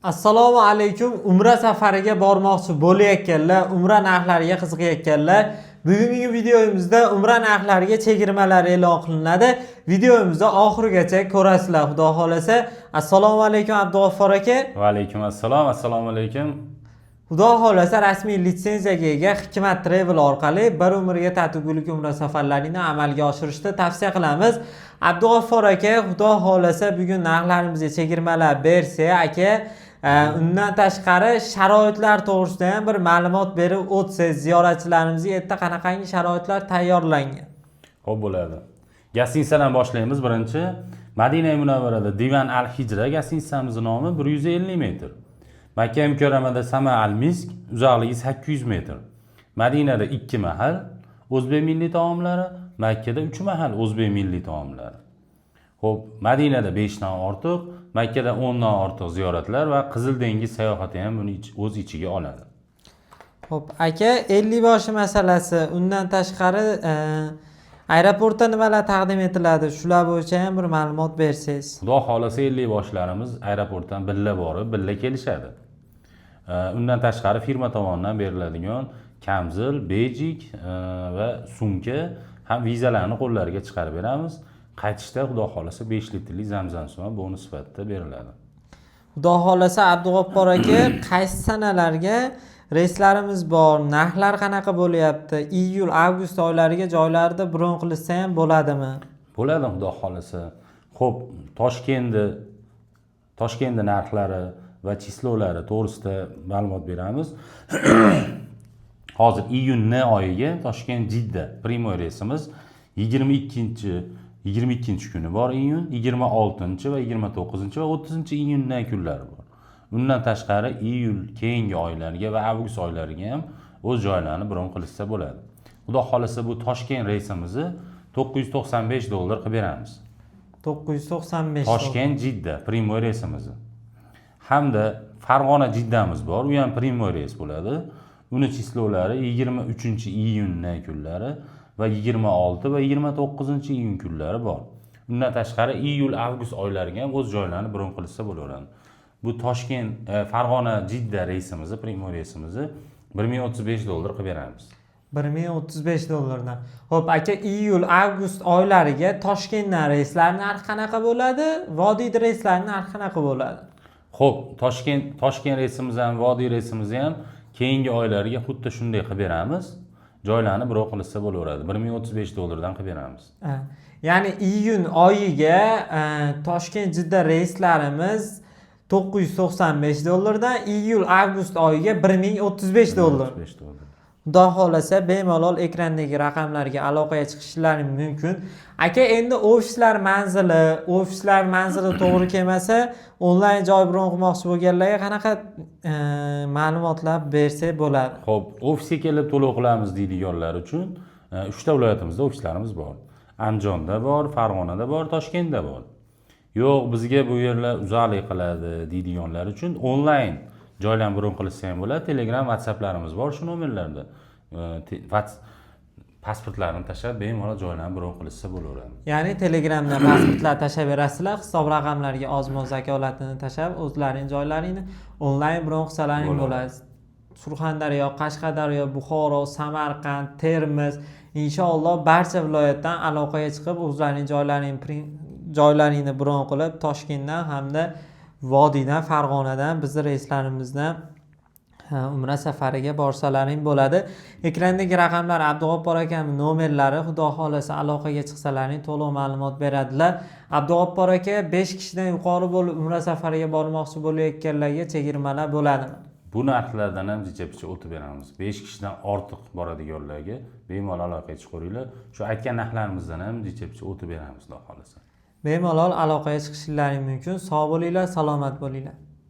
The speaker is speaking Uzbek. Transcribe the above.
Assalomu alaykum. Umra safariga bormoqchi bo'layotganlar, umra narxlariga qiziqayotganlar, bugungi videomizda umra narxlariga chegirmalar e'lon qilinadi. Videomizni oxirigacha ko'rasizlar, xudo xolasa. Assalomu alaykum Abdug'affor aka. Va alaykum assalom, assalomu alaykum. Xudo xolasa rasmiy litsenziyaga ega Hikmat Travel orqali bir umrga tatigulik umra safarlarini amalga oshirishni tavsiya qilamiz. Abdug'affor aka, xudo xolasa bugun narxlarimizga chegirmalar bersa aka, undan tashqari sharoitlar to'g'risida ham bir ma'lumot berib o'tsangiz, ziyoratchilarimizga erta qanaqangi sharoitlar tayyorlangan? Xo'p bo'ladi. Gastinisadan boshlaymiz. Birinchi Madina Munavvarada Divan Al-Hijra gastinisamizning nomi 150 metr. Makka Mukarramada Sama Al-Misk uzoqligi 800 metr. Madinada 2 mahal o'zbek milliy taomlari, Makkada 3 mahal o'zbek milliy taomlari. Xo'p, Madinada 5 dan ortiq, Makkada 10 dan ortiq ziyoratlar va Qizil dengiz sayohati ham buni o'z ichiga oladi. Xo'p, aka 50 boshi masalasi, undan tashqari aeroportda nimalar taqdim etiladi? Shular bo'yicha ham bir ma'lumot bersangiz. Xudo xolasa 50 boshlarimiz aeroportdan billa borib, billa kelishadi. Undan tashqari firma tomonidan beriladigan kamzil, bejik va sumka ham vizalarni qo'llariga chiqarib beramiz. Qaytishda xudo xolasa 5 litrli zamzam suvi bonus sifatida beriladi. Xudo xolasa Abdug'affor aka, qaysi sanalarga reyslarimiz bor? Narxlar qanaqa bo'lyapti? Iyul, avgust oylariga joylarda bron qilsa ham bo'ladimi? Bo'ladi xudo xolasa. Xo'p, Toshkentda narxlari va chislolari to'g'risida ma'lumot beramiz. Hozir iyun oyiga Toshkent-Jidda primoy reysimiz 22 kuni bor iyun, 26 va 29 va 30 iyundan kunlari bor. Undan tashqari iyul keyingi oylarga va avgust oylariga ham o'z joylarini bron qilishsa bo'ladi. Xudo xolasa bu Toshkent reysimizni $995 qilib beramiz. 995 Toshkent-Jidda primoy reysimizni. Hamda Farg'ona-Jiddamiz bor, u ham primoy reys bo'ladi. Uni chislolari 23 iyundan kunlari va 26 va 29 iyun kunlari bor. Undan tashqari iyul-avgust oylariga ham o'z joylarini bron qilsa bo'laveradi. Bu Toshkent Farg'ona-Jidda reysimizni, primoy reysimizni $1035 qilib beramiz. $1035 dan. Xo'p, aka iyul-avgust oylariga Toshkentdan reyslarning narxi qanaqa bo'ladi? Vodiy reyslarning narxi qanaqa bo'ladi? Xo'p, Toshkent reysimiz ham, Vodiy reysimiz ham keyingi oylarga xuddi shunday qilib beramiz. Joylarni bron qilsa bo'laveradi. $1035 dan qilib beramiz. Ya'ni iyun oyiga Toshkent-Jidda reyslarimiz $995 dan, iyul-avgust oyiga $1035. Xudo xolasa bemalol ekrandagi raqamlarga aloqaga chiqishlaring mumkin. Aka, endi ofislar manzili to'g'ri kelmasa, onlayn joy bron qilmoqchi bo'lganlarga qanaqa ma'lumotlar bersa bo'ladi? Xo'p, ofisga kelib to'lov qilamiz deydiganlar uchun 3 ta viloyatimizda ofislarimiz bor. Andijonda bor, Farg'onada bor, Toshkentda bor. Yo'q, bizga bu yerlar uzoqlik qiladi deydiganlar uchun onlayn joylarni bron qilsa ham bo'ladi. Telegram, WhatsApplarimiz bor shu nomerlarda. Pasportlarni tashlab bemalol joylarni bron qilsa bo'laveradi. Ya'ni Telegramdan pasportlar tashlab berasizlar, hisob raqamlariga ozmon zakolatini tashlab o'zlaring joylaringni onlayn bron qilsalaring bo'ladi. Surxondaryo, Qashqadaryo, Buxoro, Samarqand, Termiz, inshaalloh barcha viloyatdan aloqaga chiqib o'zlaring joylaringni bron qilib, Toshkentdan hamda Vodiydan, Farg'onadan bizni reyslarimizdan umra safariga borsalaring bo'ladi. Ekrandagi raqamlar Abdug'affor akamning nomerlari, xudo xolasa aloqaga chiqsalaring to'liq ma'lumot beradilar. Abdug'affor aka, 5 kishidan yuqori bo'lib umra safariga bormoqchi bo'layotganlarga chegirmalar bo'ladimi? Bu narxlardan ham jicha-picha o'tib beramiz. 5 kishidan ortiq boradiganlarga bemalol aloqaga chiqaringlar. Shu aytgan narxlarimizdan ham jicha-picha o'tib beramiz, xudo xolasa. Bemalol aloqaga chiqishlaring mumkin. Sog' bo'linglar, salomat bo'linglar.